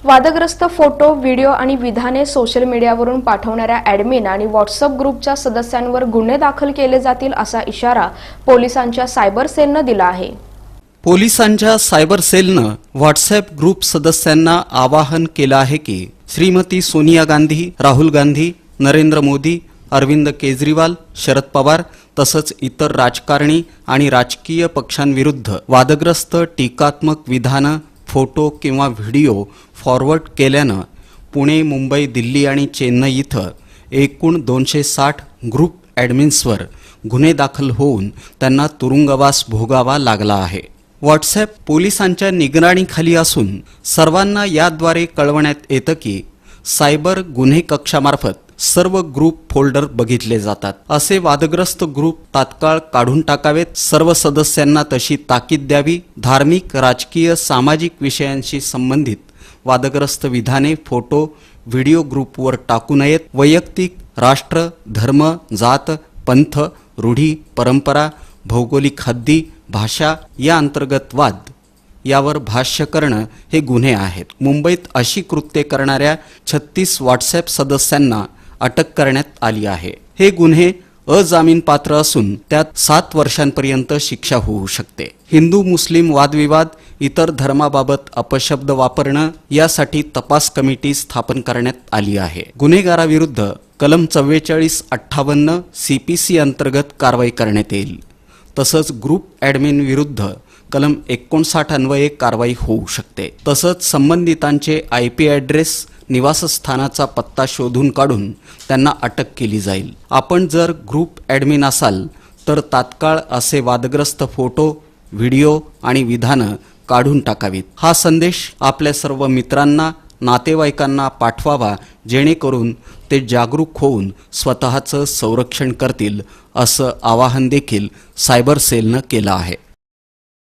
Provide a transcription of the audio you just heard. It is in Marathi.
वादग्रस्त फोटो, व्हिडिओ आणि विधाने सोशल मीडियावरून पाठवणाऱ्या ॲडमिन आणि व्हॉट्सअप ग्रुपच्या सदस्यांवर गुन्हे दाखल केले जातील असा इशारा पोलिसांच्या सायबर सेलनं दिला आहे। पोलिसांच्या सायबर सेलनं व्हॉट्सअप ग्रुप सदस्यांना आवाहन केलं आहे की श्रीमती सोनिया गांधी, राहुल गांधी, नरेंद्र मोदी, अरविंद केजरीवाल, शरद पवार तसंच इतर राजकारणी आणि राजकीय पक्षांविरुद्ध वादग्रस्त टीकात्मक विधानं, फोटो किंवा व्हिडिओ फॉरवर्ड केल्यानं पुणे, मुंबई, दिल्ली आणि चेन्नई इथं एकूण 260 ग्रुप ॲडमिन्सवर गुन्हे दाखल होऊन त्यांना तुरुंगवास भोगावा लागला आहे। व्हॉट्सॲप पोलिसांच्या निगराणीखाली असून सर्वांना याद्वारे कळवण्यात येतं की सायबर गुन्हे कक्षामार्फत सर्व ग्रुप फोल्डर बघितले जातात। असे वादग्रस्त ग्रुप तात्काळ काढून टाकावेत। सर्व सदस्यांना तशी ताकीद द्यावी। धार्मिक, राजकीय, सामाजिक विषयांशी संबंधित वादग्रस्त विधाने, फोटो, व्हिडिओ ग्रुपवर टाकू नयेत। वैयक्तिक, राष्ट्र, धर्म, जात, पंथ, रूढी, परंपरा, भौगोलिक हद्दी, भाषा या अंतर्गत वाद यावर भाष्य करणं हे गुन्हे आहेत। मुंबईत अशी कृत्ये करणाऱ्या 36 व्हॉट्सॲप सदस्यांना अटक करण्यात आली आहे। हे गुन्हे अजामीनपात्र असून त्यात 7 वर्षांपर्यंत शिक्षा होऊ शकते। हिंदू मुस्लिम वादविवाद, इतर धर्माबाबत अपशब्द वापरणं यासाठी तपास कमिटी स्थापन करण्यात आली आहे। गुन्हेगाराविरुद्ध कलम 4458 CPC अंतर्गत कारवाई करण्यात येईल। तसंच ग्रुप ॲडमिन विरुद्ध कलम 59 अन्वये कारवाई होऊ शकते। तसंच संबंधितांचे IP ॲड्रेस, निवासस्थानाचा पत्ता शोधून काढून त्यांना अटक केली जाईल। आपण जर ग्रुप ॲडमिन असाल तर तात्काळ असे वादग्रस्त फोटो, व्हिडिओ आणि विधानं काढून टाकावीत। हा संदेश आपल्या सर्व मित्रांना, नातेवाईकांना पाठवावा जेणेकरून ते जागरूक होऊन स्वतःचं संरक्षण करतील असं आवाहन देखील सायबर सेलनं केलं आहे।